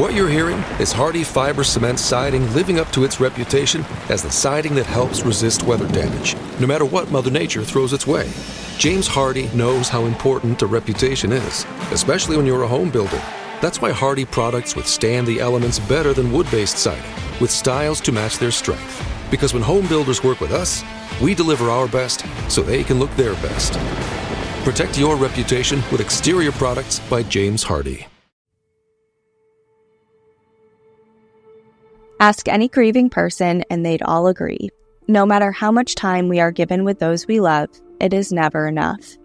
What you're hearing is Hardie Fiber Cement Siding living up to its reputation as the siding that helps resist weather damage, no matter what Mother Nature throws its way. James Hardie knows how important a reputation is, especially when you're a home builder. That's why Hardie products withstand the elements better than wood-based siding, with styles to match their strength. Because when home builders work with us, we deliver our best so they can look their best. Protect your reputation with exterior products by James Hardie. Ask any grieving person and they'd all agree. No matter how much time we are given with those we love, it is never enough.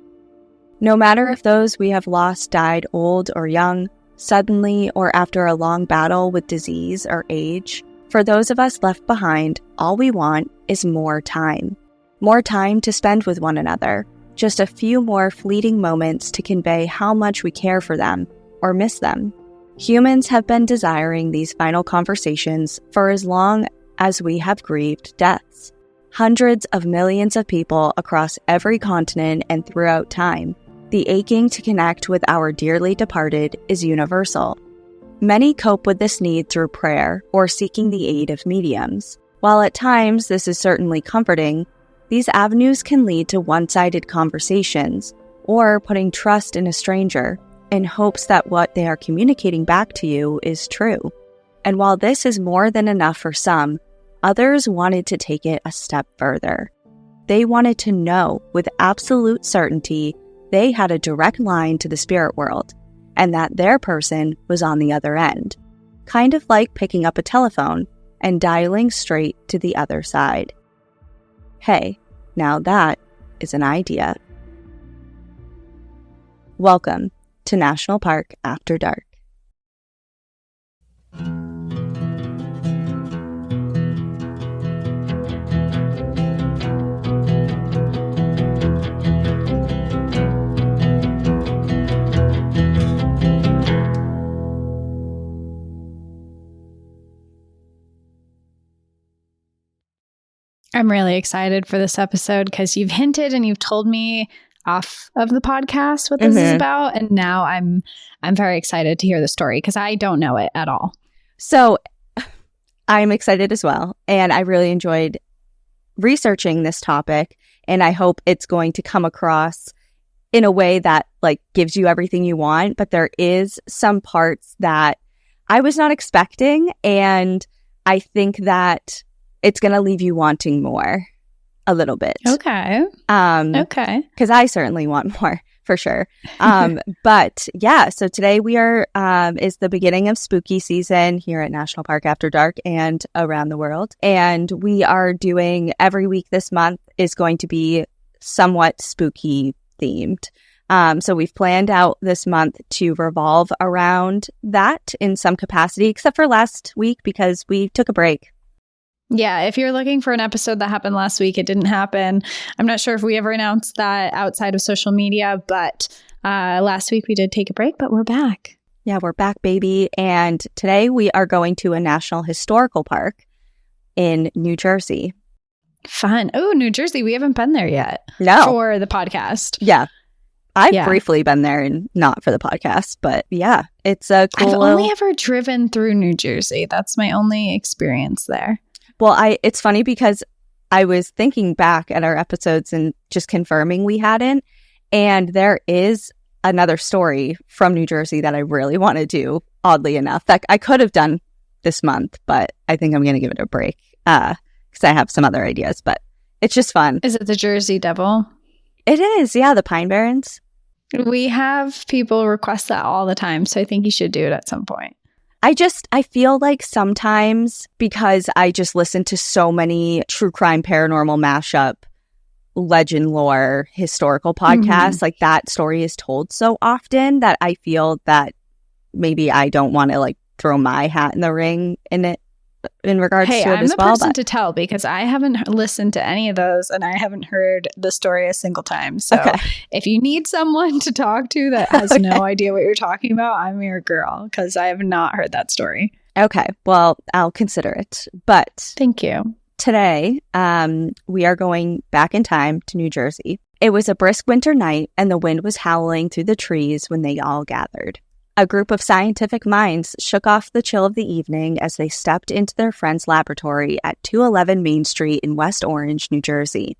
No matter if those we have lost died old or young, suddenly or after a long battle with disease or age, for those of us left behind, all we want is more time. More time to spend with one another. Just a few more fleeting moments to convey how much we care for them or miss them. Humans have been desiring these final conversations for as long as we have grieved deaths. Hundreds of millions of people across every continent and throughout time. The aching to connect with our dearly departed is universal. Many cope with this need through prayer or seeking the aid of mediums. While at times this is certainly comforting, these avenues can lead to one-sided conversations or putting trust in a stranger in hopes that what they are communicating back to you is true. And while this is more than enough for some, others wanted to take it a step further. They wanted to know with absolute certainty they had a direct line to the spirit world and that their person was on the other end, kind of like picking up a telephone and dialing straight to the other side. Hey, now that is an idea. Welcome to National Park After Dark. I'm really excited for this episode because you've hinted and you've told me off of the podcast what this is about, and now I'm very excited to hear the story because I don't know it at all. So I'm excited as well, and I really enjoyed researching this topic, and I hope it's going to come across in a way that like gives you everything you want, but there is some parts that I was not expecting, and I think that it's going to leave you wanting more. A little bit. Okay. Okay. Because I certainly want more, for sure. But yeah, so today we are, is the beginning of spooky season here at National Park After Dark and around the world. And we are doing, every week this month is going to be somewhat spooky themed. So we've planned out this month to revolve around that in some capacity, except for last week because we took a break. Yeah, if you're looking for an episode that happened last week, it didn't happen. I'm not sure if we ever announced that outside of social media, but last week we did take a break, but we're back. Yeah, we're back, baby. And today we are going to a national historical park in New Jersey. Fun. Oh, New Jersey. We haven't been there yet. No. For the podcast. Yeah. I've briefly been there and not for the podcast, but yeah, it's a cool. I've only ever driven through New Jersey. That's my only experience there. Well, it's funny because I was thinking back at our episodes and just confirming we hadn't. And there is another story from New Jersey that I really want to do, oddly enough, that I could have done this month, but I think I'm going to give it a break because I have some other ideas, but it's just fun. Is it the Jersey Devil? It is, yeah, the Pine Barrens. We have people request that all the time, so I think you should do it at some point. I feel like sometimes because I just listen to so many true crime, paranormal mashup, legend lore, historical podcasts, like that story is told so often that I feel that maybe I don't want to like throw my hat in the ring in it in regards to it as well. Hey, I'm the person to tell because I haven't listened to any of those and I haven't heard the story a single time. So if you need someone to talk to that has no idea what you're talking about, I'm your girl because I have not heard that story. Okay, well, I'll consider it. But thank you. Today, we are going back in time to New Jersey. It was a brisk winter night and the wind was howling through the trees when they all gathered. A group of scientific minds shook off the chill of the evening as they stepped into their friend's laboratory at 211 Main Street in West Orange, New Jersey.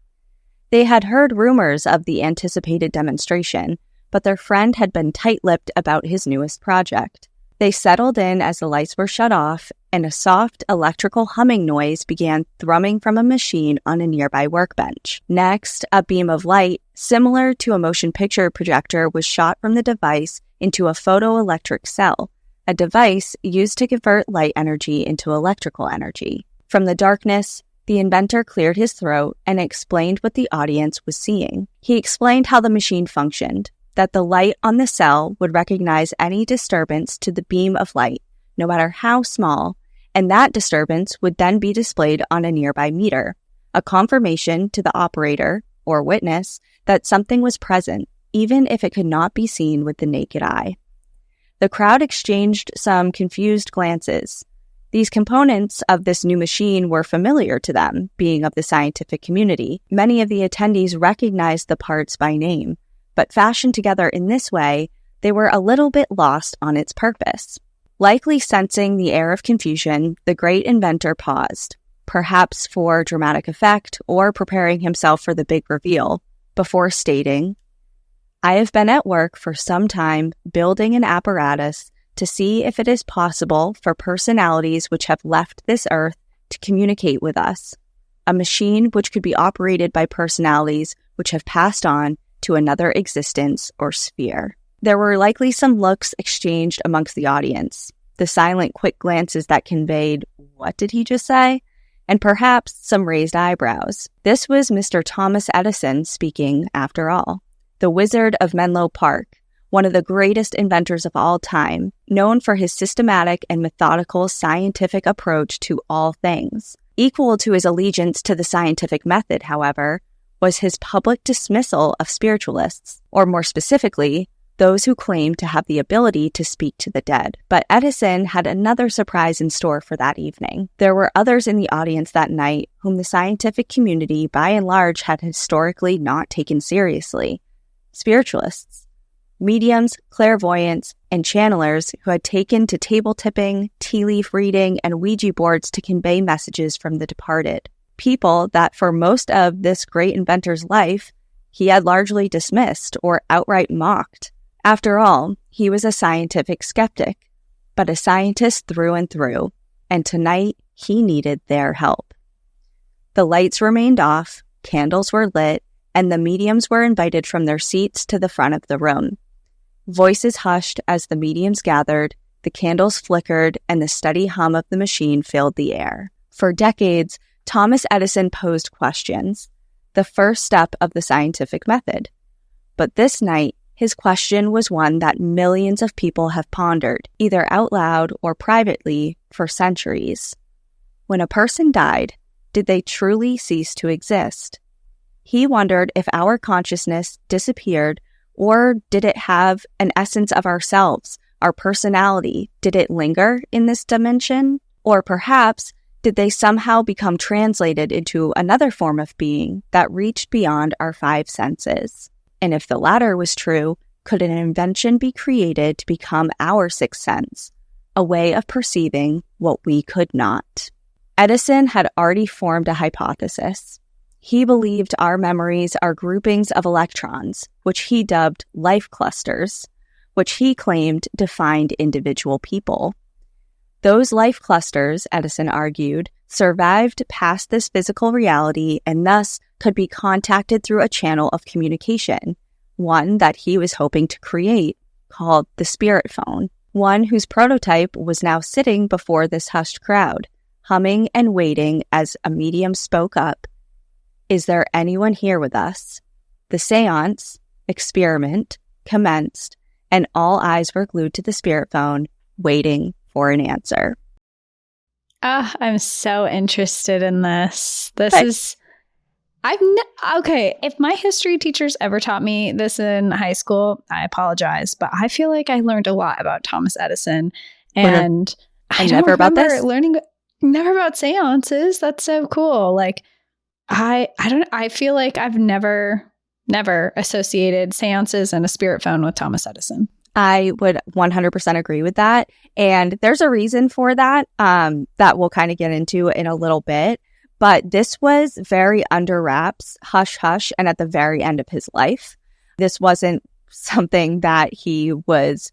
They had heard rumors of the anticipated demonstration, but their friend had been tight-lipped about his newest project. They settled in as the lights were shut off, and a soft electrical humming noise began thrumming from a machine on a nearby workbench. Next, a beam of light, similar to a motion picture projector, was shot from the device into a photoelectric cell, a device used to convert light energy into electrical energy. From the darkness, the inventor cleared his throat and explained what the audience was seeing. He explained how the machine functioned, that the light on the cell would recognize any disturbance to the beam of light, no matter how small, and that disturbance would then be displayed on a nearby meter, a confirmation to the operator or witness that something was present, even if it could not be seen with the naked eye. The crowd exchanged some confused glances. These components of this new machine were familiar to them, being of the scientific community. Many of the attendees recognized the parts by name, but fashioned together in this way, they were a little bit lost on its purpose. Likely sensing the air of confusion, the great inventor paused, perhaps for dramatic effect or preparing himself for the big reveal, before stating, "I have been at work for some time building an apparatus to see if it is possible for personalities which have left this earth to communicate with us, a machine which could be operated by personalities which have passed on to another existence or sphere." There were likely some looks exchanged amongst the audience, the silent, quick glances that conveyed, "What did he just say?" and perhaps some raised eyebrows. This was Mr. Thomas Edison speaking, after all, the Wizard of Menlo Park, one of the greatest inventors of all time, known for his systematic and methodical scientific approach to all things. Equal to his allegiance to the scientific method, however, was his public dismissal of spiritualists, or more specifically, those who claimed to have the ability to speak to the dead. But Edison had another surprise in store for that evening. There were others in the audience that night whom the scientific community, by and large, had historically not taken seriously. Spiritualists, mediums, clairvoyants, and channelers who had taken to table tipping, tea leaf reading, and Ouija boards to convey messages from the departed. People that for most of this great inventor's life, he had largely dismissed or outright mocked. After all, he was a scientific skeptic, but a scientist through and through, and tonight he needed their help. The lights remained off, candles were lit, and the mediums were invited from their seats to the front of the room. Voices hushed as the mediums gathered, the candles flickered, and the steady hum of the machine filled the air. For decades, Thomas Edison posed questions, the first step of the scientific method. But this night, his question was one that millions of people have pondered, either out loud or privately, for centuries. When a person died, did they truly cease to exist? He wondered if our consciousness disappeared, or did it have an essence of ourselves, our personality? Did it linger in this dimension? Or perhaps, did they somehow become translated into another form of being that reached beyond our five senses? And if the latter was true, could an invention be created to become our sixth sense, a way of perceiving what we could not? Edison had already formed a hypothesis. He believed our memories are groupings of electrons, which he dubbed life clusters, which he claimed defined individual people. Those life clusters, Edison argued, survived past this physical reality and thus could be contacted through a channel of communication, one that he was hoping to create, called the spirit phone, one whose prototype was now sitting before this hushed crowd, humming and waiting as a medium spoke up. "Is there anyone here with us?" The seance, experiment, commenced, and all eyes were glued to the spirit phone, waiting for an answer. I'm so interested in this. Okay, if my history teachers ever taught me this in high school, I apologize, but I feel like I learned a lot about Thomas Edison, and I don't remember learning never about seances. That's so cool. Like, I feel like I've never associated seances and a spirit phone with Thomas Edison. I would 100% agree with that. And there's a reason for that that we'll kind of get into in a little bit. But this was very under wraps, hush hush, and at the very end of his life. This wasn't something that he was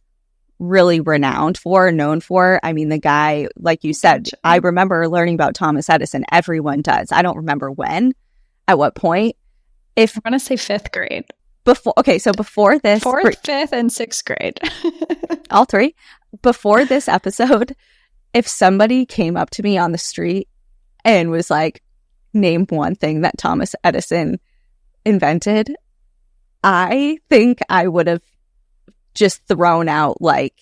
really renowned for, known for. I mean, the guy, like you said, I remember learning about Thomas Edison. Everyone does. I don't remember when, at what point. If I want to say 5th grade. So before this... 4th, 5th, and 6th grade. All three. Before this episode, if somebody came up to me on the street and was like, name one thing that Thomas Edison invented, I think I would have just thrown out like,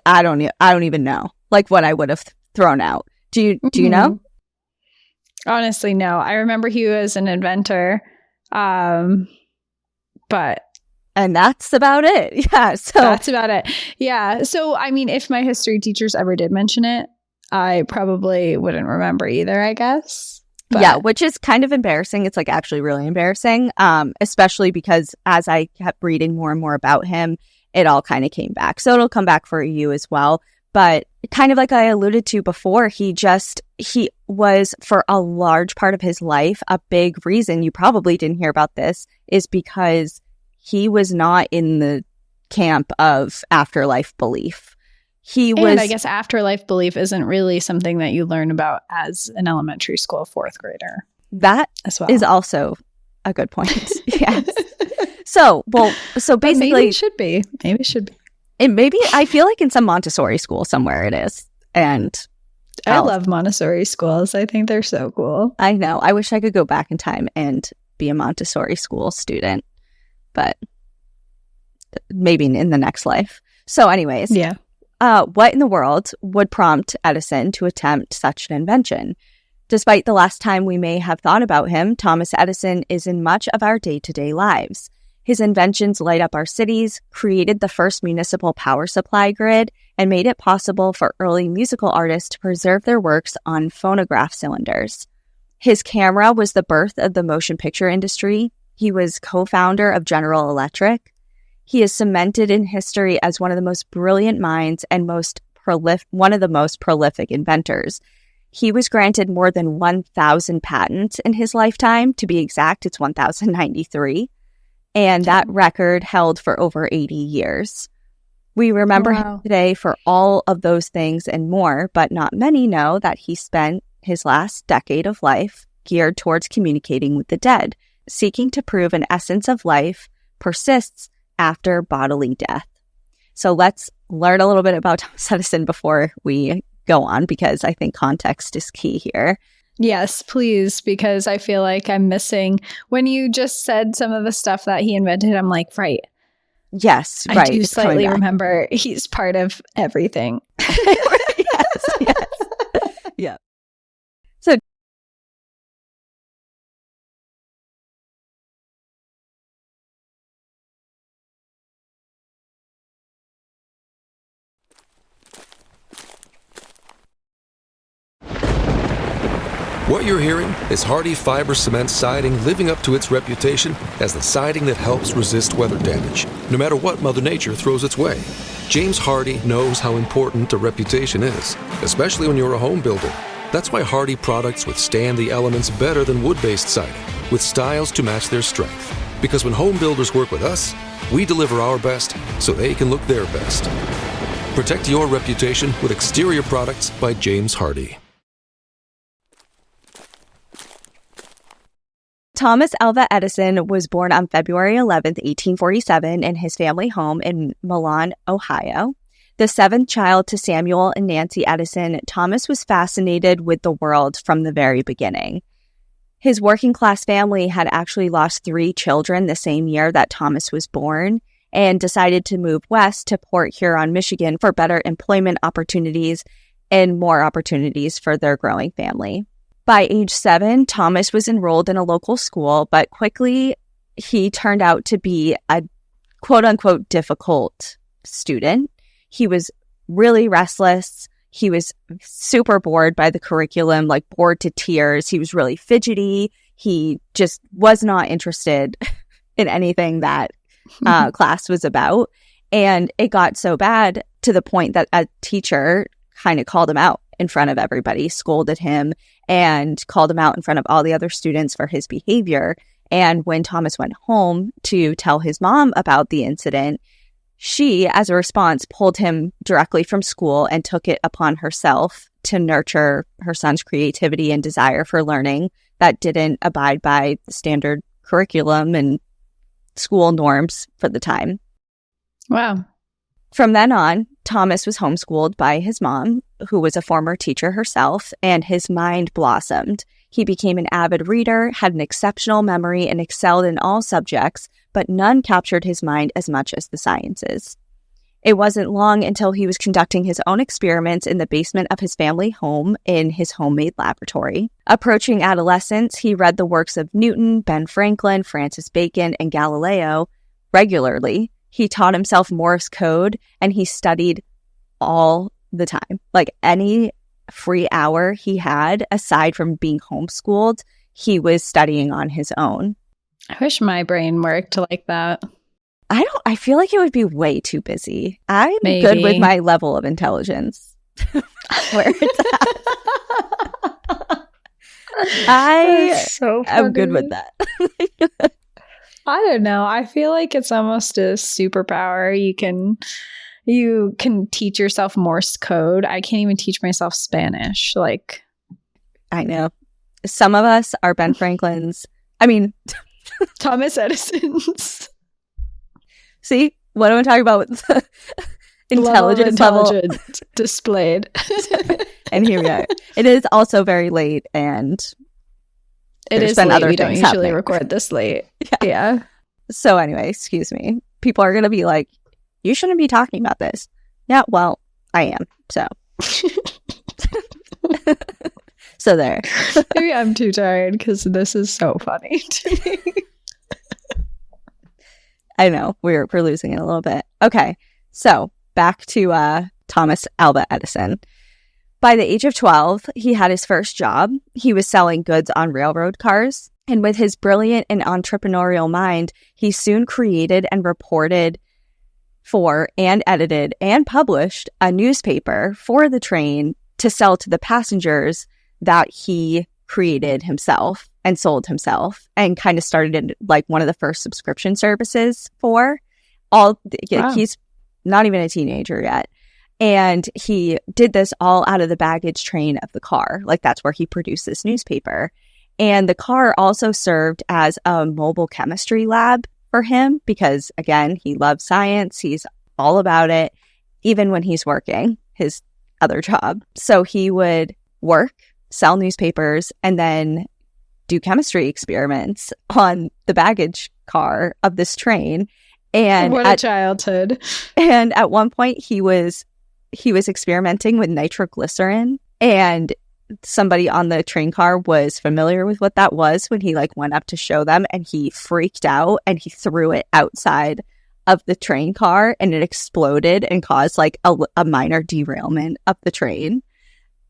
I don't even know like what I would have thrown out. Do you know? Honestly, no. I remember he was an inventor, but and that's about it. Yeah, so that's about it. Yeah. So I mean, if my history teachers ever did mention it, I probably wouldn't remember either, I guess. But yeah, which is kind of embarrassing. It's like actually really embarrassing, especially because as I kept reading more and more about him, it all kind of came back. So it'll come back for you as well. But kind of like I alluded to before, he was for a large part of his life, a big reason you probably didn't hear about this is because he was not in the camp of afterlife belief. And I guess afterlife belief isn't really something that you learn about as an elementary school 4th grader. That as well is also a good point. Yes. So basically, maybe it should be. Maybe I feel like in some Montessori school somewhere it is. And I love Montessori schools. I think they're so cool. I know. I wish I could go back in time and be a Montessori school student, but maybe in the next life. So anyways. Yeah. What in the world would prompt Edison to attempt such an invention? Despite the last time we may have thought about him, Thomas Edison is in much of our day-to-day lives. His inventions light up our cities, created the first municipal power supply grid, and made it possible for early musical artists to preserve their works on phonograph cylinders. His camera was the birth of the motion picture industry. He was co-founder of General Electric. He is cemented in history as one of the most brilliant minds and one of the most prolific inventors. He was granted more than 1,000 patents in his lifetime. To be exact, it's 1,093. And that record held for over 80 years. We remember him today for all of those things and more, but not many know that he spent his last decade of life geared towards communicating with the dead, seeking to prove an essence of life persists after bodily death. So let's learn a little bit about Thomas Edison before we go on, because I think context is key here. Yes, please, because I feel like I'm missing. When you just said some of the stuff that he invented, I'm like, right. Yes, right. I do slightly remember he's part of everything. Yes. Yeah. So What you're hearing is Hardie Fiber Cement Siding living up to its reputation as the siding that helps resist weather damage, no matter what Mother Nature throws its way. James Hardie knows how important a reputation is, especially when you're a home builder. That's why Hardie products withstand the elements better than wood-based siding, with styles to match their strength. Because when home builders work with us, we deliver our best so they can look their best. Protect your reputation with exterior products by James Hardie. Thomas Alva Edison was born on February 11th, 1847 in his family home in Milan, Ohio. The seventh child to Samuel and Nancy Edison, Thomas was fascinated with the world from the very beginning. His working-class family had actually lost 3 children the same year that Thomas was born and decided to move west to Port Huron, Michigan for better employment opportunities and more opportunities for their growing family. By age 7, Thomas was enrolled in a local school, but quickly he turned out to be a quote-unquote difficult student. He was really restless. He was super bored by the curriculum, like bored to tears. He was really fidgety. He just was not interested in anything that class was about. And it got so bad to the point that a teacher kind of called him out in front of everybody, scolded him, and called him out in front of all the other students for his behavior. And when Thomas went home to tell his mom about the incident, she, as a response, pulled him directly from school and took it upon herself to nurture her son's creativity and desire for learning that didn't abide by the standard curriculum and school norms for the time. Wow. From then on, Thomas was homeschooled by his mom, who was a former teacher herself, and his mind blossomed. He became an avid reader, had an exceptional memory, and excelled in all subjects, but none captured his mind as much as the sciences. It wasn't long until he was conducting his own experiments in the basement of his family home in his homemade laboratory. Approaching adolescence, he read the works of Newton, Ben Franklin, Francis Bacon, and Galileo regularly. He taught himself Morse code, and he studied all the time. Like any free hour he had, aside from being homeschooled, he was studying on his own. I wish my brain worked like that. I feel like it would be way too busy. I'm Maybe. good with my level of intelligence. Where it's at. I'm good with that. I don't know. I feel like it's almost a superpower. You can teach yourself Morse code. I can't even teach myself Spanish. Like, I know. Some of us are Ben Franklin's. I mean, Thomas Edison's. See, what am I talking about with the intelligence level displayed? And here we are. It is also very late, and it is been late. other We don't things usually happening. record this late. Yeah. So anyway, excuse me. People are going to be like, you shouldn't be talking about this. Yeah, well, I am. So. So there. Maybe I'm too tired because this is so funny to me. I know. We're losing it a little bit. Okay. So back to Thomas Alva Edison. By the age of 12, he had his first job. He was selling goods on railroad cars. And with his brilliant and entrepreneurial mind, he soon created and reported for and edited and published a newspaper for the train to sell to the passengers that he created himself and sold himself, and kind of started in like one of the first subscription services for all. Wow. He's not even a teenager yet. And he did this all out of the baggage train of the car. Like that's where he produced this newspaper. And the car also served as a mobile chemistry lab for him because, again, he loves science. He's all about it, even when he's working his other job. So he would work, sell newspapers, and then do chemistry experiments on the baggage car of this train. And what a childhood. And at one point he was experimenting with nitroglycerin, and somebody on the train car was familiar with what that was when he like went up to show them, and he freaked out and he threw it outside of the train car, and it exploded and caused like a minor derailment of the train.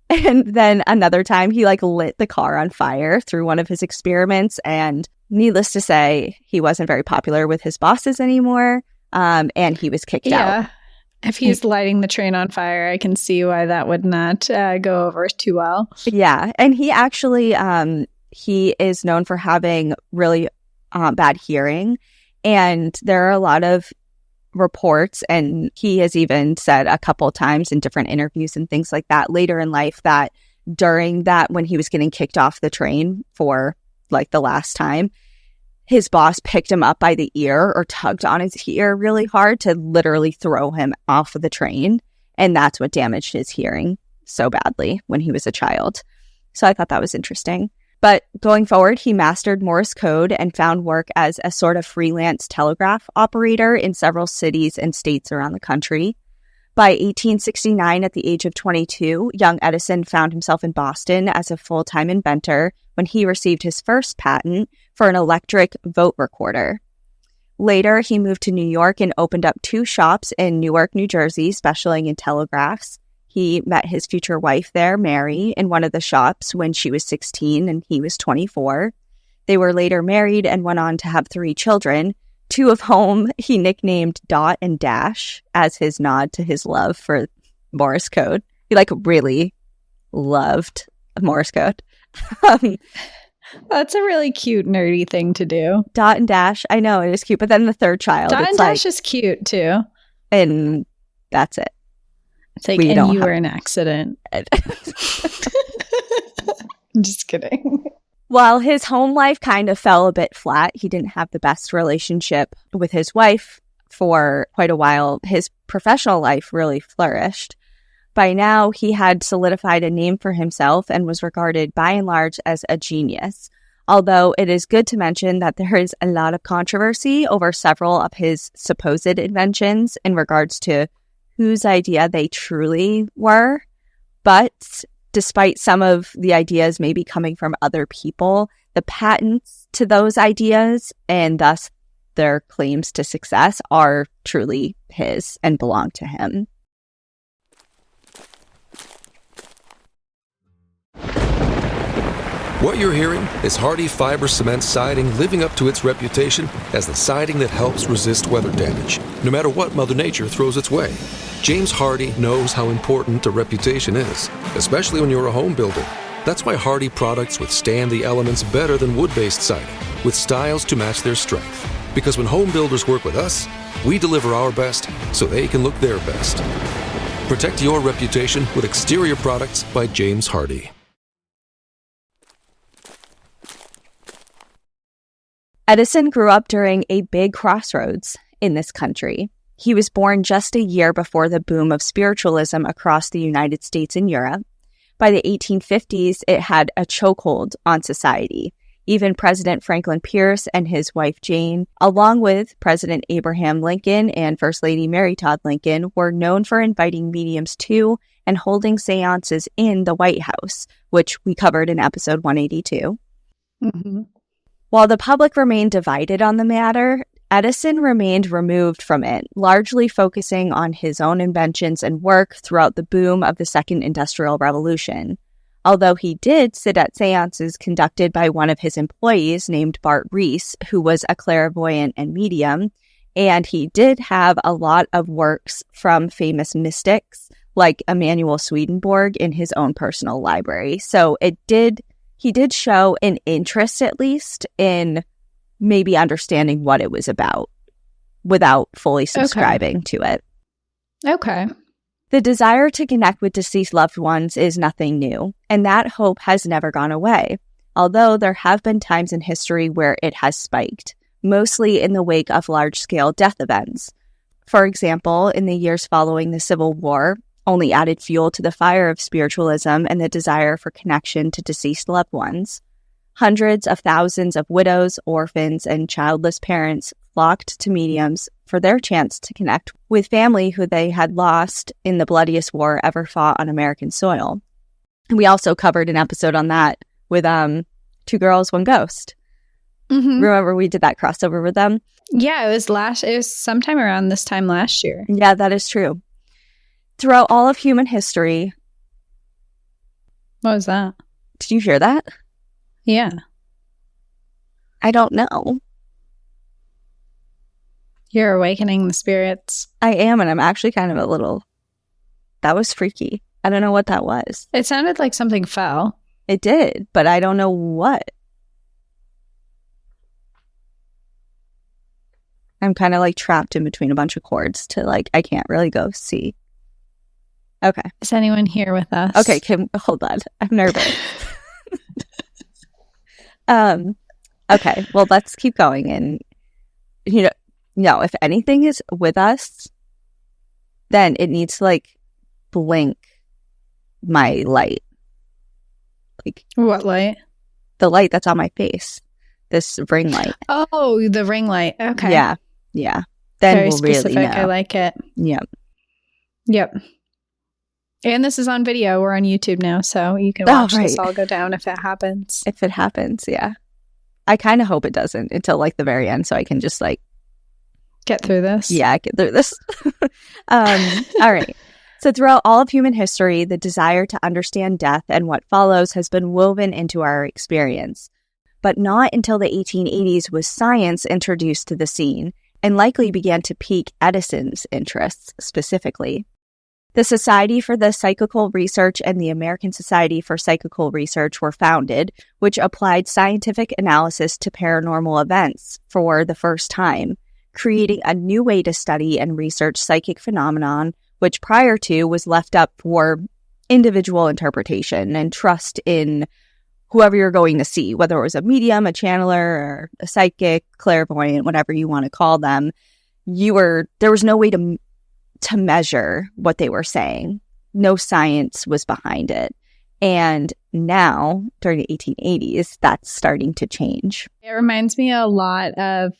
And then another time he like lit the car on fire through one of his experiments, and needless to say, he wasn't very popular with his bosses anymore, and he was kicked out. If he's lighting the train on fire, I can see why that would not go over too well. Yeah, and he actually he is known for having really bad hearing, and there are a lot of reports, and he has even said a couple of times in different interviews and things like that later in life that during that, when he was getting kicked off the train for like the last time, his boss picked him up by the ear or tugged on his ear really hard to literally throw him off of the train. And that's what damaged his hearing so badly when he was a child. So I thought that was interesting. But going forward, he mastered Morse code and found work as a sort of freelance telegraph operator in several cities and states around the country. By 1869, at the age of 22, young Edison found himself in Boston as a full-time inventor when he received his first patent for an electric vote recorder. Later, he moved to New York and opened up 2 shops in Newark, New Jersey, specializing in telegraphs. He met his future wife there, Mary, in one of the shops when she was 16 and he was 24. They were later married and went on to have 3 children, two of whom he nicknamed Dot and Dash as his nod to his love for Morse code. He really loved Morse code. That's a really cute, nerdy thing to do. Dot and Dash. I know, it is cute. But then the third child. Dot and Dash is cute, too. And that's it. It's like, and you were an accident. I'm just kidding. While his home life kind of fell a bit flat, he didn't have the best relationship with his wife for quite a while. His professional life really flourished. By now, he had solidified a name for himself and was regarded by and large as a genius. Although it is good to mention that there is a lot of controversy over several of his supposed inventions in regards to whose idea they truly were. But despite some of the ideas maybe coming from other people, the patents to those ideas and thus their claims to success are truly his and belong to him. What you're hearing is Hardie fiber cement siding living up to its reputation as the siding that helps resist weather damage, no matter what Mother Nature throws its way. James Hardie knows how important a reputation is, especially when you're a home builder. That's why Hardie products withstand the elements better than wood-based siding, with styles to match their strength. Because when home builders work with us, we deliver our best so they can look their best. Protect your reputation with exterior products by James Hardie. Edison grew up during a big crossroads in this country. He was born just a year before the boom of spiritualism across the United States and Europe. By the 1850s, it had a chokehold on society. Even President Franklin Pierce and his wife Jane, along with President Abraham Lincoln and First Lady Mary Todd Lincoln, were known for inviting mediums to and holding seances in the White House, which we covered in episode 182. Mm-hmm. While the public remained divided on the matter, Edison remained removed from it, largely focusing on his own inventions and work throughout the boom of the Second Industrial Revolution. Although he did sit at seances conducted by one of his employees named Bart Reese, who was a clairvoyant and medium, and he did have a lot of works from famous mystics like Emanuel Swedenborg in his own personal library. So he did show an interest, at least, in maybe understanding what it was about without fully subscribing to it. Okay. The desire to connect with deceased loved ones is nothing new, and that hope has never gone away, although there have been times in history where it has spiked, mostly in the wake of large-scale death events. For example, in the years following the Civil War, only added fuel to the fire of spiritualism and the desire for connection to deceased loved ones. Hundreds of thousands of widows, orphans, and childless parents flocked to mediums for their chance to connect with family who they had lost in the bloodiest war ever fought on American soil. And we also covered an episode on that with Two Girls, One Ghost. Mm-hmm. Remember we did that crossover with them? Yeah, it was sometime around this time last year. Yeah, that is true. Throughout all of human history... What was that? Did you hear that? Yeah. I don't know. You're awakening the spirits. I am, and I'm actually kind of a little... That was freaky. I don't know what that was. It sounded like something fell. It did, but I don't know what. I'm kind of trapped in between a bunch of cords to I can't really go see. Okay. Is anyone here with us? Okay, hold on. I'm nervous. Okay, well, let's keep going. And, if anything is with us, then it needs to, blink my light. What light? The light that's on my face. This ring light. Oh, the ring light. Okay. Yeah. Then very we'll specific. Really know. I like it. Yep. And this is on video. We're on YouTube now, so you can watch this all go down if it happens. If it happens, yeah. I kind of hope it doesn't until the very end, so I can just get through this. Yeah, get through this. All right. So throughout all of human history, the desire to understand death and what follows has been woven into our experience. but not until the 1880s was science introduced to the scene and likely began to pique Edison's interests specifically. The Society for the Psychical Research and the American Society for Psychical Research were founded, which applied scientific analysis to paranormal events for the first time, creating a new way to study and research psychic phenomenon, which prior to was left up for individual interpretation and trust in whoever you're going to see, whether it was a medium, a channeler, or a psychic, clairvoyant, whatever you want to call them. There was no way to measure what they were saying. No science was behind it. And now, during the 1880s, that's starting to change. It reminds me a lot of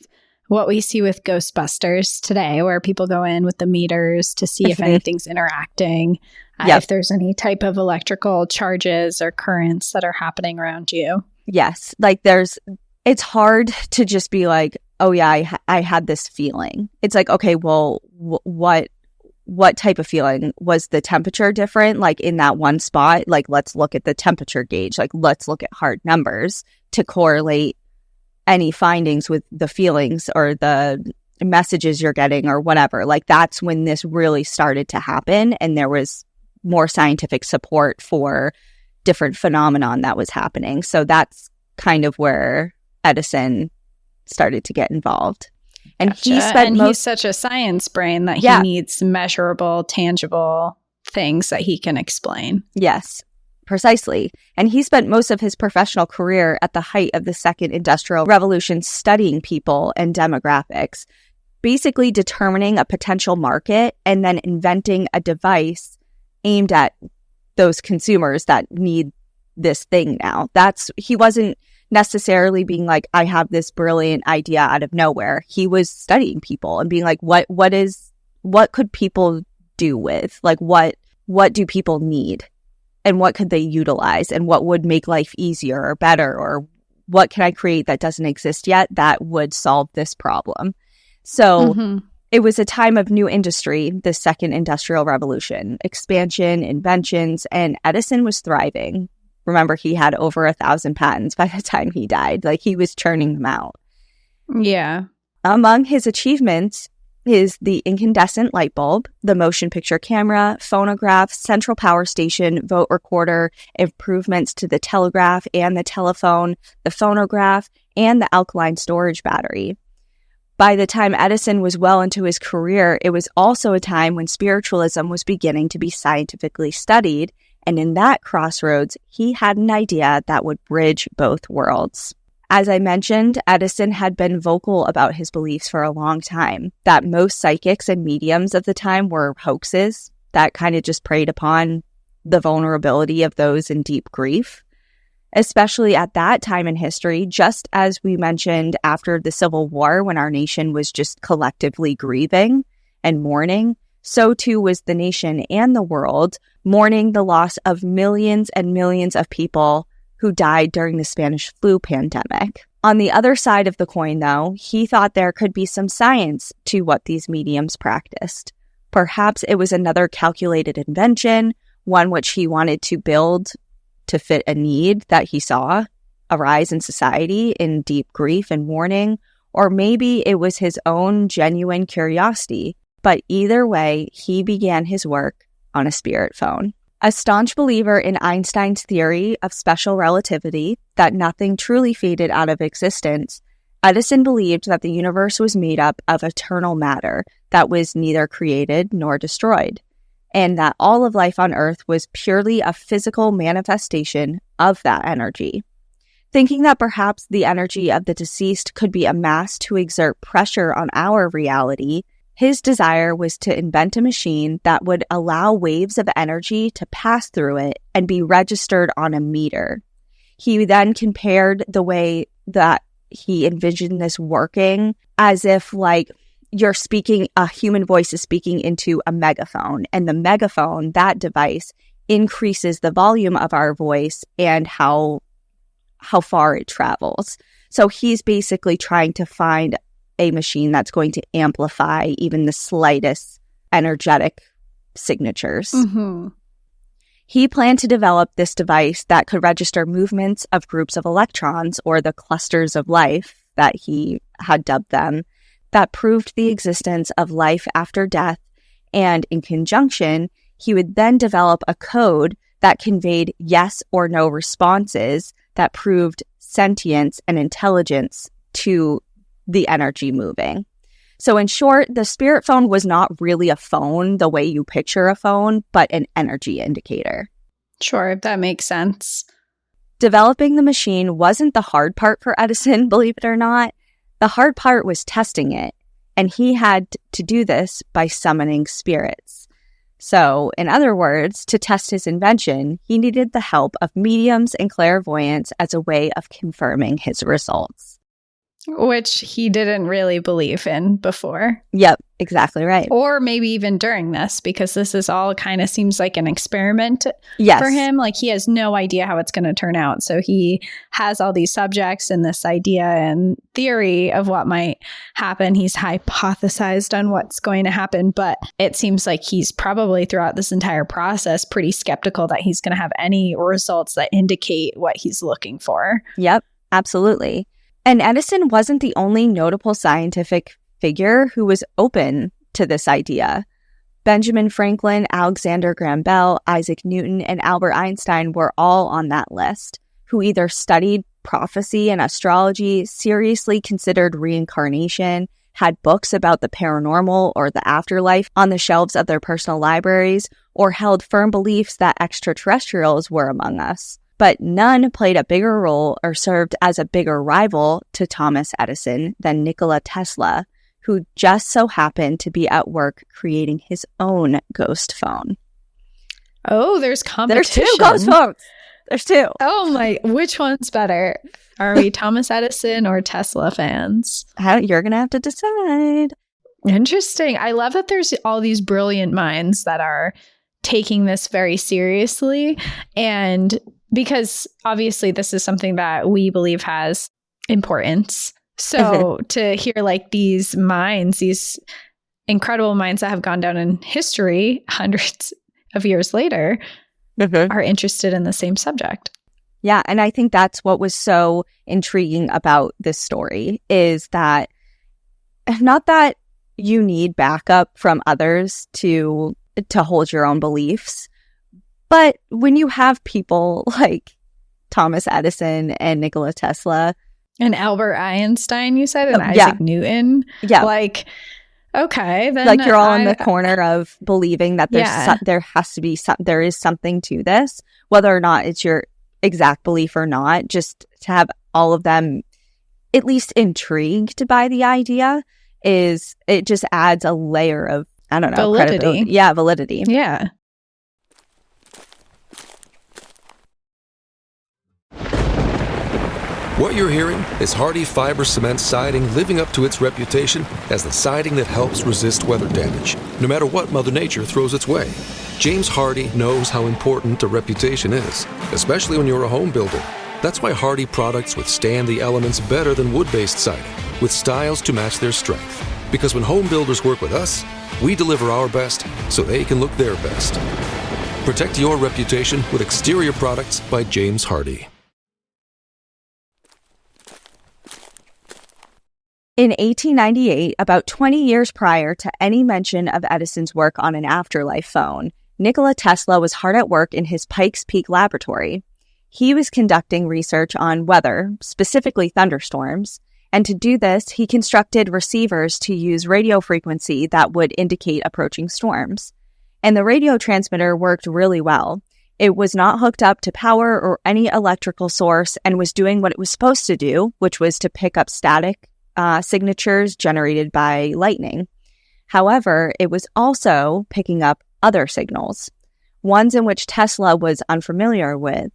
what we see with Ghostbusters today, where people go in with the meters to see if anything's interacting, if there's any type of electrical charges or currents that are happening around you. Yes. Like it's hard to just be like, oh yeah, I had this feeling. It's like, okay, well, what type of feeling? Was the temperature different? Like in that one spot, like let's look at the temperature gauge. Like let's look at hard numbers to correlate any findings with the feelings or the messages you're getting or whatever. Like that's when this really started to happen. And there was more scientific support for different phenomenon that was happening. So that's kind of where Edison started to get involved. And gotcha. He's such a science brain that he needs measurable, tangible things that he can explain. Yes, precisely. And he spent most of his professional career at the height of the Second Industrial Revolution studying people and demographics, basically determining a potential market and then inventing a device aimed at those consumers that need this thing now. He wasn't necessarily being like, I have this brilliant idea out of nowhere. He was studying people and being like, what could people do with? Like, what do people need? And what could they utilize? And what would make life easier or better? Or what can I create that doesn't exist yet that would solve this problem? So it was a time of new industry, the Second Industrial Revolution, expansion, inventions, and Edison was thriving. Remember, he had over 1,000 patents by the time he died. Like, he was churning them out. Yeah. Among his achievements is the incandescent light bulb, the motion picture camera, phonograph, central power station, vote recorder, improvements to the telegraph and the telephone, the phonograph, and the alkaline storage battery. By the time Edison was well into his career, it was also a time when spiritualism was beginning to be scientifically studied. And in that crossroads, he had an idea that would bridge both worlds. As I mentioned, Edison had been vocal about his beliefs for a long time, that most psychics and mediums of the time were hoaxes that kind of just preyed upon the vulnerability of those in deep grief. Especially at that time in history, just as we mentioned after the Civil War, when our nation was just collectively grieving and mourning, so too was the nation and the world mourning the loss of millions and millions of people who died during the Spanish flu pandemic. On the other side of the coin, though, he thought there could be some science to what these mediums practiced. Perhaps it was another calculated invention, one which he wanted to build to fit a need that he saw arise in society in deep grief and mourning, or maybe it was his own genuine curiosity. But either way, he began his work on a spirit phone. A staunch believer in Einstein's theory of special relativity, that nothing truly faded out of existence, Edison believed that the universe was made up of eternal matter that was neither created nor destroyed, and that all of life on Earth was purely a physical manifestation of that energy. Thinking that perhaps the energy of the deceased could be amassed to exert pressure on our reality, his desire was to invent a machine that would allow waves of energy to pass through it and be registered on a meter. He then compared the way that he envisioned this working as if, like, you're speaking, a human voice is speaking into a megaphone, and the megaphone, that device, increases the volume of our voice and how far it travels. So he's basically trying to find a machine that's going to amplify even the slightest energetic signatures. He planned to develop this device that could register movements of groups of electrons, or the clusters of life that he had dubbed them, that proved the existence of life after death, and in conjunction, he would then develop a code that conveyed yes or no responses that proved sentience and intelligence to the energy moving. So in short, the spirit phone was not really a phone the way you picture a phone, but an energy indicator. Sure, that makes sense. Developing the machine wasn't the hard part for Edison, believe it or not. The hard part was testing it, and he had to do this by summoning spirits. So, in other words, to test his invention, he needed the help of mediums and clairvoyants as a way of confirming his results. Which he didn't really believe in before. Yep, exactly right. Or maybe even during this, because this is all kind of seems like an experiment for him. Like he has no idea how it's going to turn out. So he has all these subjects and this idea and theory of what might happen. He's hypothesized on what's going to happen, but it seems like he's probably throughout this entire process pretty skeptical that he's going to have any results that indicate what he's looking for. Yep, absolutely. And Edison wasn't the only notable scientific figure who was open to this idea. Benjamin Franklin, Alexander Graham Bell, Isaac Newton, and Albert Einstein were all on that list, who either studied prophecy and astrology, seriously considered reincarnation, had books about the paranormal or the afterlife on the shelves of their personal libraries, or held firm beliefs that extraterrestrials were among us. But none played a bigger role or served as a bigger rival to Thomas Edison than Nikola Tesla, who just so happened to be at work creating his own ghost phone. Oh, there's competition. There's two ghost phones. There's two. Oh my, which one's better? Are we Thomas Edison or Tesla fans? You're going to have to decide. Interesting. I love that there's all these brilliant minds that are taking this very seriously, and because obviously this is something that we believe has importance. So to hear like these minds, these incredible minds that have gone down in history hundreds of years later are interested in the same subject. Yeah. And I think that's what was so intriguing about this story, is that not that you need backup from others to hold your own beliefs, but when you have people like Thomas Edison and Nikola Tesla and Albert Einstein, you said, and Isaac Newton, like, okay, then like you're all in the corner of believing that there is something to this, whether or not it's your exact belief or not. Just to have all of them at least intrigued by the idea it just adds a layer of, I don't know, validity. Validity. Yeah. What you're hearing is Hardie fiber cement siding living up to its reputation as the siding that helps resist weather damage, no matter what Mother Nature throws its way. James Hardie knows how important a reputation is, especially when you're a home builder. That's why Hardie products withstand the elements better than wood-based siding, with styles to match their strength. Because when home builders work with us, we deliver our best so they can look their best. Protect your reputation with exterior products by James Hardie. In 1898, about 20 years prior to any mention of Edison's work on an afterlife phone, Nikola Tesla was hard at work in his Pikes Peak laboratory. He was conducting research on weather, specifically thunderstorms, and to do this, he constructed receivers to use radio frequency that would indicate approaching storms. And the radio transmitter worked really well. It was not hooked up to power or any electrical source and was doing what it was supposed to do, which was to pick up static signatures generated by lightning. However, it was also picking up other signals, ones in which Tesla was unfamiliar with.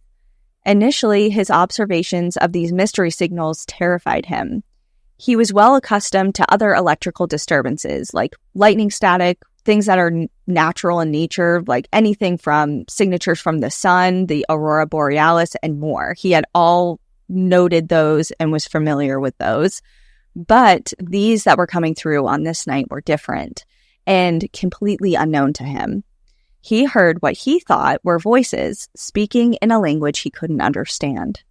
Initially, his observations of these mystery signals terrified him. He was well accustomed to other electrical disturbances, like lightning static, things that are natural in nature, like anything from signatures from the sun, the aurora borealis, and more. He had all noted those and was familiar with those. But these that were coming through on this night were different and completely unknown to him. he heard what he thought were voices speaking in a language he couldn't understand.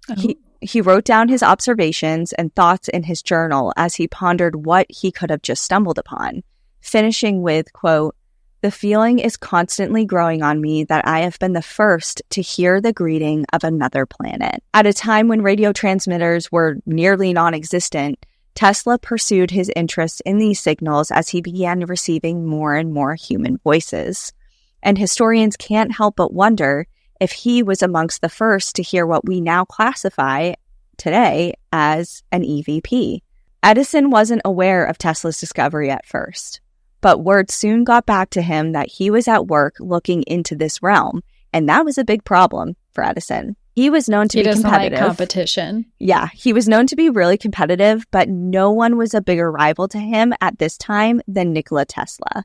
Oh. He wrote down his observations and thoughts in his journal as he pondered what he could have just stumbled upon, finishing with, quote, "The feeling is constantly growing on me that I have been the first to hear the greeting of another planet." At a time when radio transmitters were nearly non-existent, Tesla pursued his interest in these signals as he began receiving more and more human voices. And historians can't help but wonder if he was amongst the first to hear what we now classify today as an EVP. Edison wasn't aware of Tesla's discovery at first, but word soon got back to him that he was at work looking into this realm, and that was a big problem for Edison. He was known to be competitive. Like competition. Yeah, he was known to be really competitive, but no one was a bigger rival to him at this time than Nikola Tesla.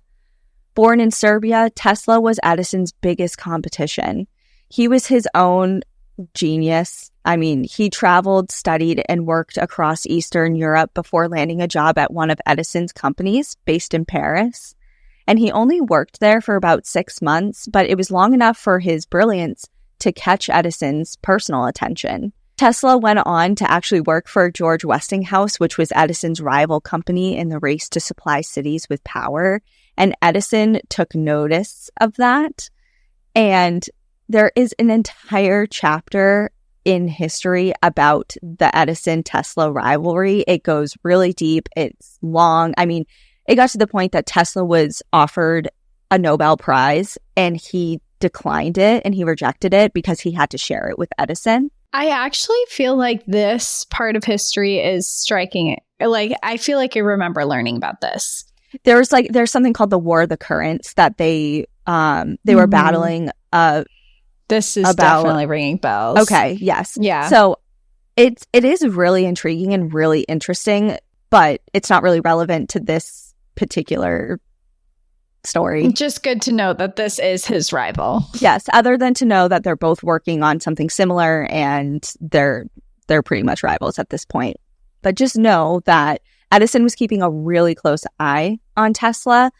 Born in Serbia, Tesla was Edison's biggest competition. He was his own genius. I mean, he traveled, studied, and worked across Eastern Europe before landing a job at one of Edison's companies based in Paris. And he only worked there for about 6 months, but it was long enough for his brilliance to catch Edison's personal attention. Tesla went on to actually work for George Westinghouse, which was Edison's rival company in the race to supply cities with power. And Edison took notice of that. And there is an entire chapter in history about the Edison-Tesla rivalry. It goes really deep. It's long. I mean, it got to the point that Tesla was offered a Nobel Prize and he declined it and he rejected it because he had to share it with Edison. I actually feel like this part of history is striking. Like, I feel like I remember learning about this. There's something called the War of the Currents that they were battling. This is definitely ringing bells. Okay, yes. Yeah. So it is really intriguing and really interesting, but it's not really relevant to this particular story. Just good to know that this is his rival. Yes, other than to know that they're both working on something similar and they're pretty much rivals at this point. But just know that Edison was keeping a really close eye on Tesla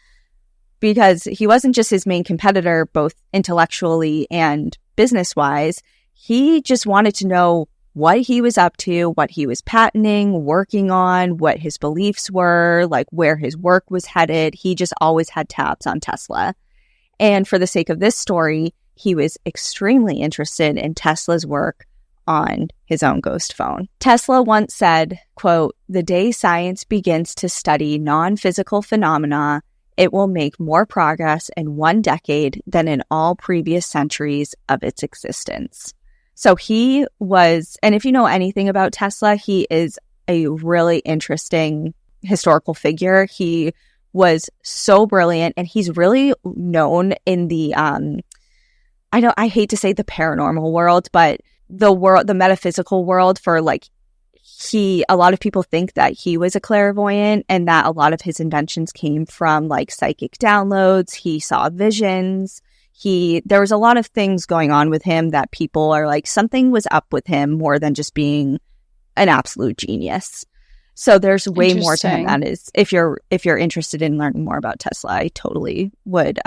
because he wasn't just his main competitor, both intellectually and business-wise. He just wanted to know what he was up to, what he was patenting, working on, what his beliefs were, like where his work was headed. He just always had tabs on Tesla. And for the sake of this story, he was extremely interested in Tesla's work on his own ghost phone. Tesla once said, quote, "The day science begins to study non-physical phenomena, it will make more progress in 1 decade than in all previous centuries of its existence." So he was, and if you know anything about Tesla, he is a really interesting historical figure. He was so brilliant, and he's really known in the, I hate to say the paranormal world, but the metaphysical world for like, a lot of people think that he was a clairvoyant and that a lot of his inventions came from like psychic downloads. He saw visions. There was a lot of things going on with him that people are like, something was up with him more than just being an absolute genius. So there's way more to him. That is, if you're interested in learning more about Tesla, I totally would.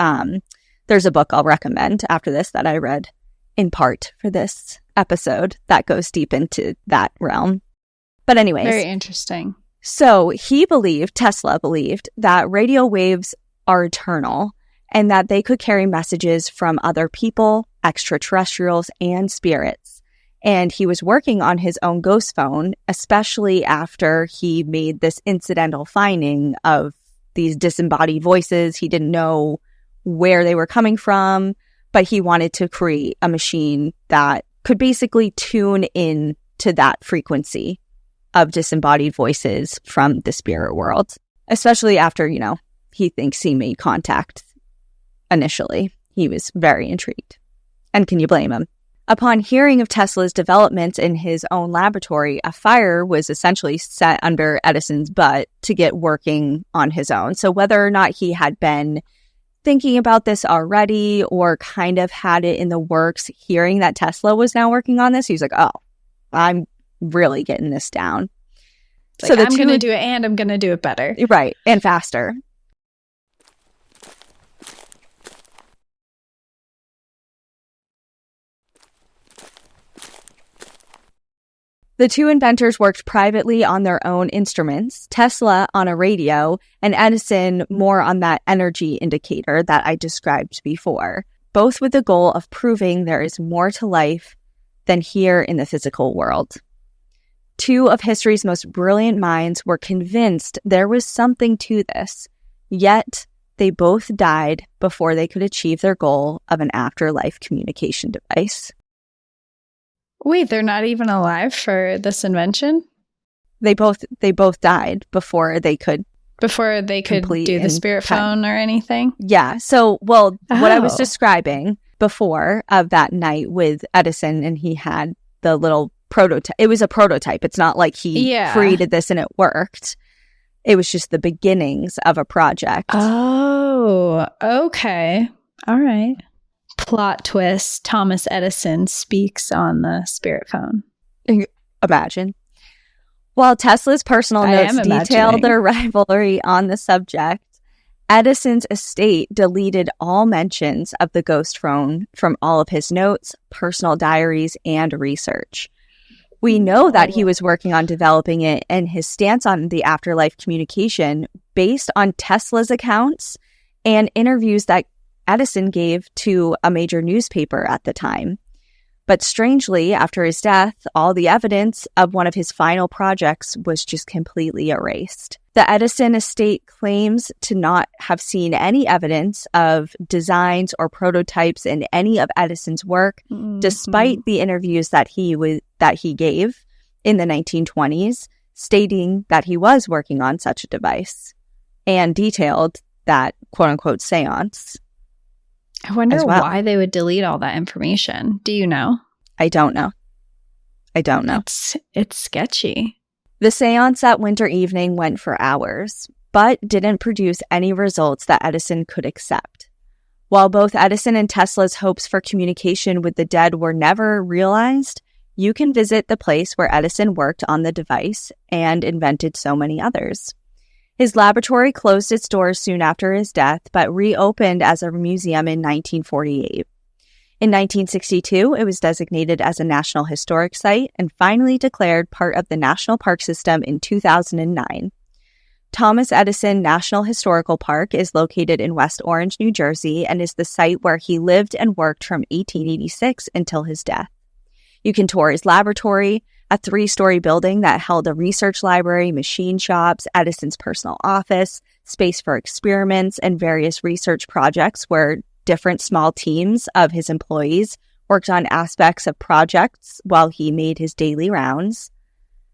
There's a book I'll recommend after this that I read in part for this episode that goes deep into that realm. But anyways. Very interesting. So Tesla believed that radio waves are eternal and that they could carry messages from other people, extraterrestrials, and spirits. And he was working on his own ghost phone, especially after he made this incidental finding of these disembodied voices. He didn't know where they were coming from, but he wanted to create a machine that could basically tune in to that frequency of disembodied voices from the spirit world, especially after, he thinks he made contact initially. He was very intrigued. And can you blame him? Upon hearing of Tesla's developments in his own laboratory, a fire was essentially set under Edison's butt to get working on his own. So whether or not he had been thinking about this already or kind of had it in the works, hearing that Tesla was now working on this, he was like, oh, I'm really getting this down. So I'm going to do it and I'm going to do it better. Right. And faster. The two inventors worked privately on their own instruments, Tesla on a radio, and Edison more on that energy indicator that I described before, both with the goal of proving there is more to life than here in the physical world. Two of history's most brilliant minds were convinced there was something to this, yet they both died before they could achieve their goal of an afterlife communication device. Wait, they're not even alive for this invention? They both died before they could do the spirit phone or anything? Yeah. So, what I was describing before of that night with Edison, and he had the little prototype. It was a prototype. It's not like he created this and it worked. It was just the beginnings of a project. Oh, okay. All right. Plot twist, Thomas Edison speaks on the spirit phone. Imagine. While Tesla's personal notes detail their rivalry on the subject, Edison's estate deleted all mentions of the ghost phone from all of his notes, personal diaries, and research. We know that he was working on developing it, and his stance on the afterlife communication based on Tesla's accounts and interviews that Edison gave to a major newspaper at the time. But strangely, after his death, all the evidence of one of his final projects was just completely erased. The Edison estate claims to not have seen any evidence of designs or prototypes in any of Edison's work, despite the interviews that he gave in the 1920s, stating that he was working on such a device and detailed that quote-unquote seance. I wonder why they would delete all that information. Do you know? I don't know. It's sketchy. The seance that winter evening went for hours, but didn't produce any results that Edison could accept. While both Edison and Tesla's hopes for communication with the dead were never realized, you can visit the place where Edison worked on the device and invented so many others. His laboratory closed its doors soon after his death, but reopened as a museum in 1948. In 1962, it was designated as a National Historic Site and finally declared part of the National Park System in 2009. Thomas Edison National Historical Park is located in West Orange, New Jersey, and is the site where he lived and worked from 1886 until his death. You can tour his laboratory, a 3-story building that held a research library, machine shops, Edison's personal office, space for experiments, and various research projects where different small teams of his employees worked on aspects of projects while he made his daily rounds.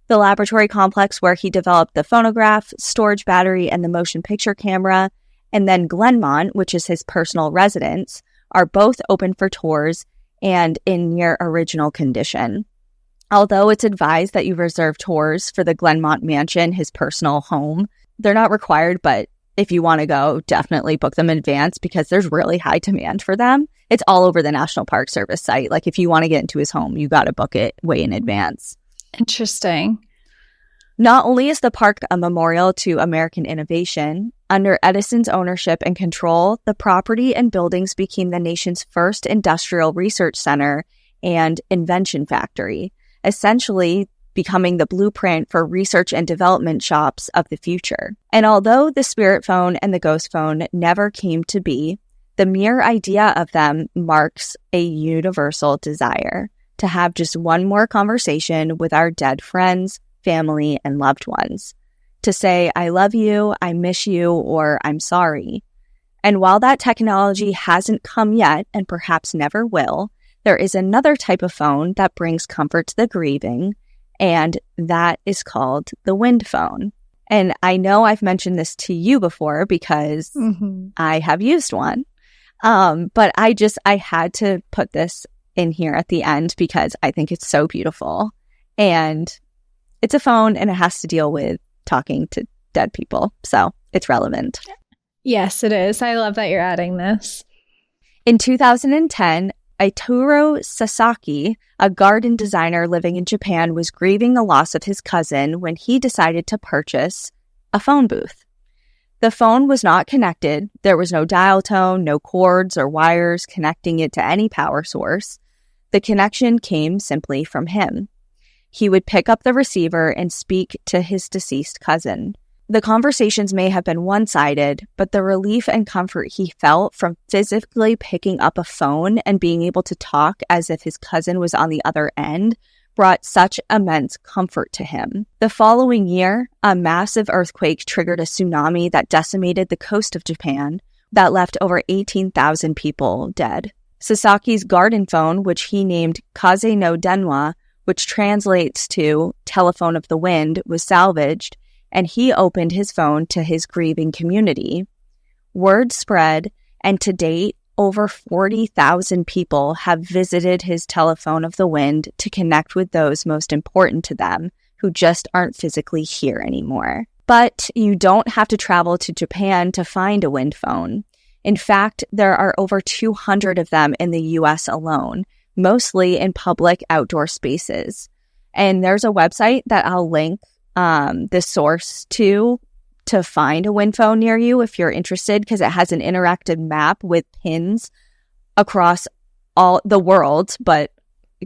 The laboratory complex where he developed the phonograph, storage battery, and the motion picture camera, and then Glenmont, which is his personal residence, are both open for tours and in near original condition. Although it's advised that you reserve tours for the Glenmont Mansion, his personal home, they're not required, but if you want to go, definitely book them in advance because there's really high demand for them. It's all over the National Park Service site. Like if you want to get into his home, you got to book it way in advance. Interesting. Not only is the park a memorial to American innovation, under Edison's ownership and control, the property and buildings became the nation's first industrial research center and invention factory, essentially becoming the blueprint for research and development shops of the future. And although the spirit phone and the ghost phone never came to be, the mere idea of them marks a universal desire to have just one more conversation with our dead friends, family, and loved ones. To say, I love you, I miss you, or I'm sorry. And while that technology hasn't come yet, and perhaps never will, there is another type of phone that brings comfort to the grieving, and that is called the wind phone. And I know I've mentioned this to you before because I have used one. But I had to put this in here at the end because I think it's so beautiful. And it's a phone and it has to deal with talking to dead people. So it's relevant. Yes, it is. I love that you're adding this. In 2010, Aituro Sasaki, a garden designer living in Japan, was grieving the loss of his cousin when he decided to purchase a phone booth. The phone was not connected. There was no dial tone, no cords or wires connecting it to any power source. The connection came simply from him. He would pick up the receiver and speak to his deceased cousin. The conversations may have been one-sided, but the relief and comfort he felt from physically picking up a phone and being able to talk as if his cousin was on the other end brought such immense comfort to him. The following year, a massive earthquake triggered a tsunami that decimated the coast of Japan that left over 18,000 people dead. Sasaki's garden phone, which he named Kaze no Denwa, which translates to telephone of the wind, was salvaged, and he opened his phone to his grieving community. Word spread, and to date, over 40,000 people have visited his telephone of the wind to connect with those most important to them, who just aren't physically here anymore. But you don't have to travel to Japan to find a wind phone. In fact, there are over 200 of them in the US alone, mostly in public outdoor spaces. And there's a website that I'll link the source to find a wind phone near you if you're interested, because it has an interactive map with pins across all the world, but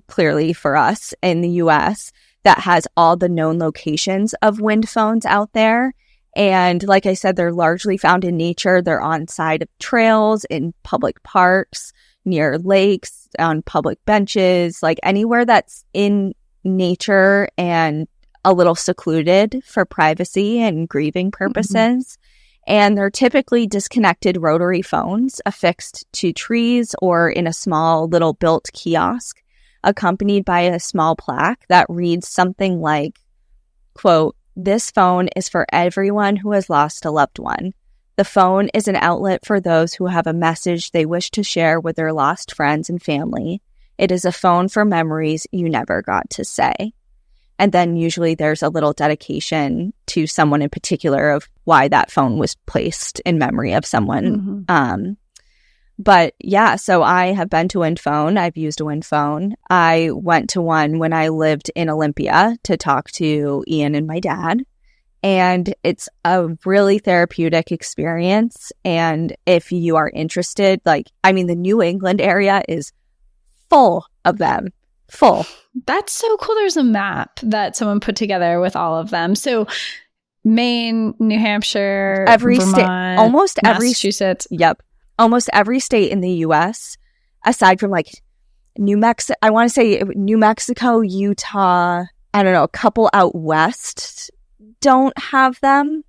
clearly for us in the US, that has all the known locations of wind phones out there. And like I said, they're largely found in nature. They're on side of trails, in public parks, near lakes, on public benches, like anywhere that's in nature and a little secluded for privacy and grieving purposes. And they're typically disconnected rotary phones affixed to trees or in a small little built kiosk, accompanied by a small plaque that reads something like, quote, "This phone is for everyone who has lost a loved one. The phone is an outlet for those who have a message they wish to share with their lost friends and family. It is a phone for memories you never got to say." And then usually there's a little dedication to someone in particular of why that phone was placed in memory of someone. But yeah, so I have been to a wind phone. I've used a wind phone. I went to one when I lived in Olympia to talk to Ian and my dad. And it's a really therapeutic experience. And if you are interested, the New England area is full of them. Full. That's so cool. There's a map that someone put together with all of them. So Maine, New Hampshire, every Vermont, state, almost every Massachusetts. Yep. Almost every state in the US, aside from New Mexico, I want to say New Mexico, Utah, I don't know, a couple out west don't have them,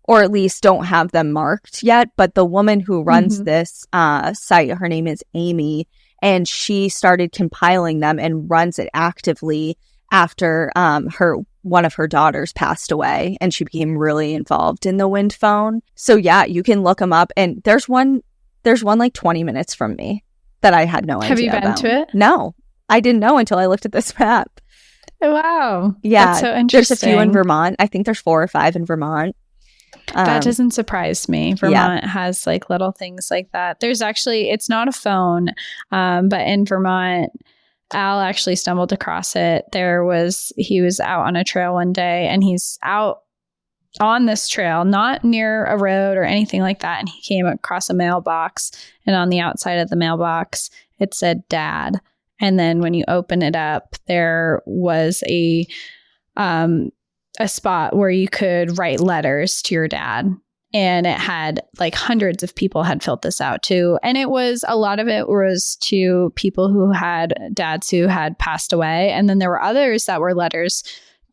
or at least don't have them marked yet. But the woman who runs this site, her name is Amy, and she started compiling them and runs it actively after one of her daughters passed away, and she became really involved in the wind phone. So yeah, you can look them up, and there's one like 20 minutes from me that I had no idea Have you been about. to it? No, I didn't know until I looked at this map. Oh, wow. Yeah, that's so interesting. There's a few in Vermont. I think there's 4 or 5 in Vermont. That doesn't surprise me. Vermont has little things like that. There's actually, it's not a phone, but in Vermont, Al actually stumbled across it. He was out on a trail one day, and he's out on this trail, not near a road or anything like that. And he came across a mailbox, and on the outside of the mailbox, it said Dad. And then when you open it up, there was a spot where you could write letters to your dad. And it had hundreds of people had filled this out too. And a lot of it was to people who had dads who had passed away. And then there were others that were letters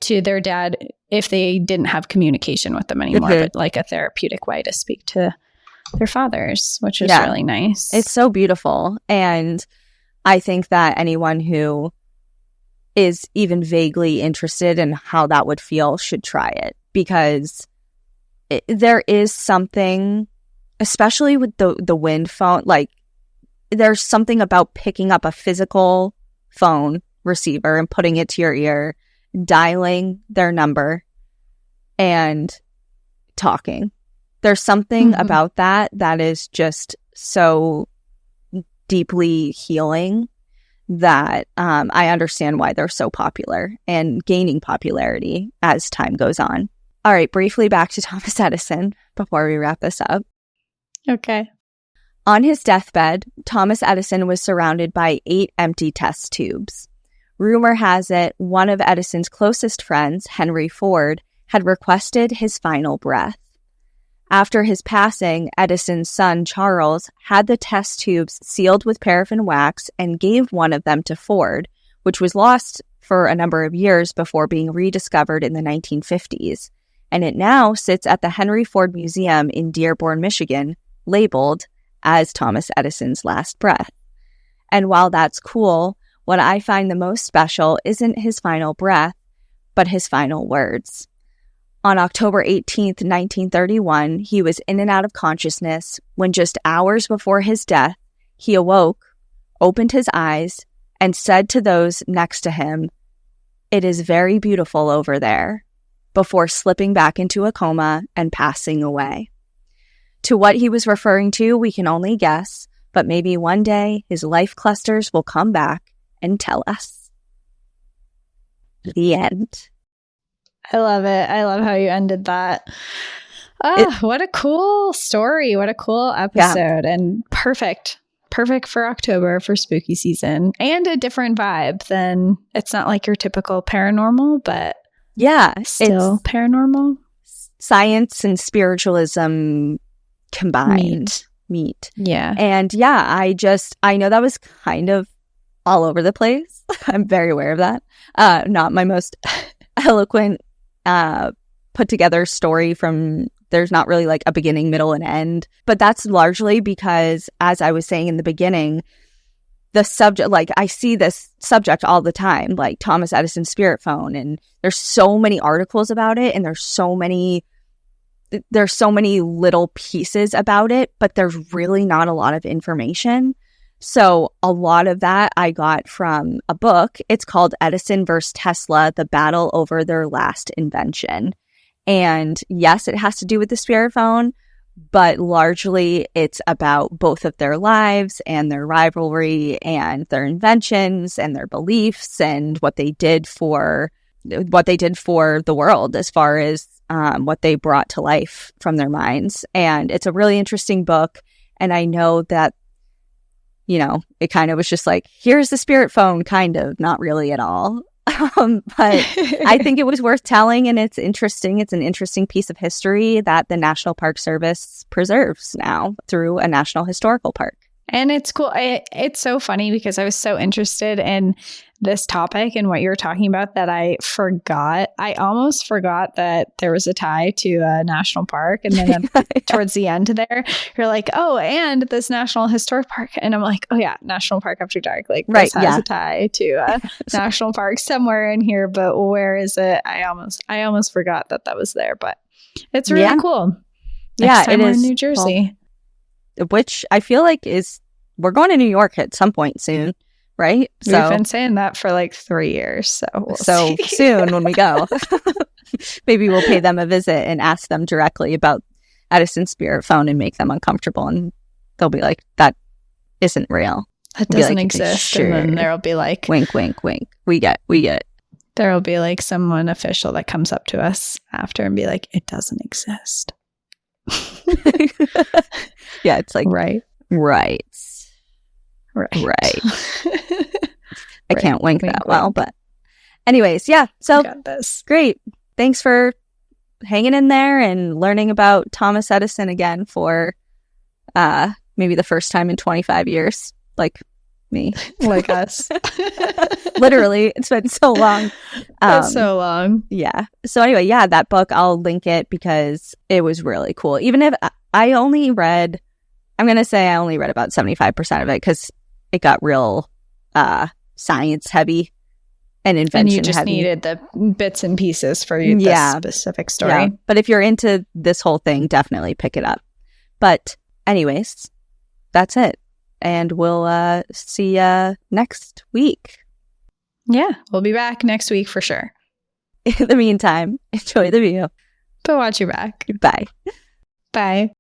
to their dad if they didn't have communication with them anymore, but a therapeutic way to speak to their fathers, which is really nice. It's so beautiful. And I think that anyone who is even vaguely interested in how that would feel should try it, because there is something, especially with the wind phone, there's something about picking up a physical phone receiver and putting it to your ear, dialing their number, and talking. There's something about that is just so deeply healing that I understand why they're so popular and gaining popularity as time goes on. All right, briefly back to Thomas Edison before we wrap this up. Okay. On his deathbed, Thomas Edison was surrounded by 8 empty test tubes. Rumor has it one of Edison's closest friends, Henry Ford, had requested his final breath. After his passing, Edison's son, Charles, had the test tubes sealed with paraffin wax and gave one of them to Ford, which was lost for a number of years before being rediscovered in the 1950s. And it now sits at the Henry Ford Museum in Dearborn, Michigan, labeled as Thomas Edison's last breath. And while that's cool, what I find the most special isn't his final breath, but his final words. On October 18th, 1931, he was in and out of consciousness when just hours before his death, he awoke, opened his eyes, and said to those next to him, "It is very beautiful over there," before slipping back into a coma and passing away. To what he was referring to, we can only guess, but maybe one day his life clusters will come back and tell us. The end. I love it. I love how you ended that. What a cool story. What a cool episode. Yeah. And perfect for October, for spooky season, and a different vibe than, it's not like your typical paranormal, but yeah, still it's paranormal. Science and spiritualism combined. Meet. Yeah. And yeah, I know that was kind of all over the place. I'm very aware of that. Not my most eloquent put together story from, there's not really like a beginning, middle, and end. But that's largely because, as I was saying in the beginning, the subject, like I see this subject all the time, like Thomas Edison's spirit phone, and there's so many articles about it, and there's so many little pieces about it, but there's really not a lot of information. So a lot of that I got from a book. It's called Edison vs. Tesla, The Battle Over Their Last Invention. And yes, it has to do with the spirit phone, but largely it's about both of their lives and their rivalry and their inventions and their beliefs and what they did for the world as far as what they brought to life from their minds. And it's a really interesting book. And I know that, you know, it kind of was just like, here's the spirit phone, kind of, not really at all. But I think it was worth telling, and it's interesting. It's an interesting piece of history that the National Park Service preserves now through a National Historical Park. And it's cool. It's so funny because I was so interested in this topic and what you were talking about that I almost forgot that there was a tie to a national park. And then towards the end there, you're like, oh, and this National Historic Park. And I'm like, oh yeah, National Park After Dark. Like this has a tie to a national park somewhere in here, but where is it? I almost forgot that was there, but it's really cool. Next time we're in New Jersey. Which I feel like we're going to New York at some point soon, right? We've been saying that for like 3 years. So we'll see. Soon when we go, maybe we'll pay them a visit and ask them directly about Edison's spirit phone and make them uncomfortable. And they'll be like, that isn't real. That doesn't exist. Sure. And then there'll be like, wink, wink, wink. We get it. There'll be like someone official that comes up to us after and be like, it doesn't exist. Yeah, it's like right. I can't wink that well, but anyways, yeah. So great. Thanks for hanging in there and learning about Thomas Edison again for maybe the first time in 25 years, like me, like us. Literally, it's been so long. It's so long. Yeah. So anyway, yeah, that book, I'll link it because it was really cool. Even if I only read about 75% of it because it got real science heavy and invention heavy. And you just needed the bits and pieces for this specific story. Yeah. But if you're into this whole thing, definitely pick it up. But anyways, that's it. And we'll see you next week. Yeah, we'll be back next week for sure. In the meantime, enjoy the view. But watch your back. Bye. Bye.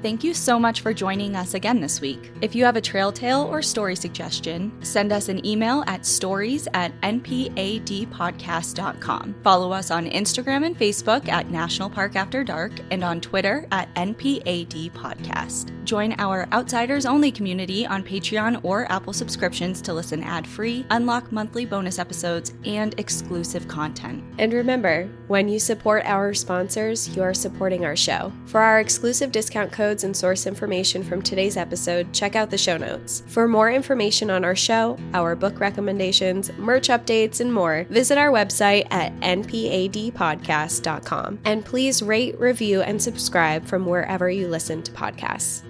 Thank you so much for joining us again this week. If you have a trail tale or story suggestion, send us an email at stories@npadpodcast.com. Follow us on Instagram and Facebook at National Park After Dark and on Twitter at NPAD Podcast. Join our Outsiders Only community on Patreon or Apple subscriptions to listen ad-free, unlock monthly bonus episodes, and exclusive content. And remember, when you support our sponsors, you are supporting our show. For our exclusive discount codes and source information from today's episode, check out the show notes. For more information on our show, our book recommendations, merch updates, and more, visit our website at npadpodcast.com. And please rate, review, and subscribe from wherever you listen to podcasts.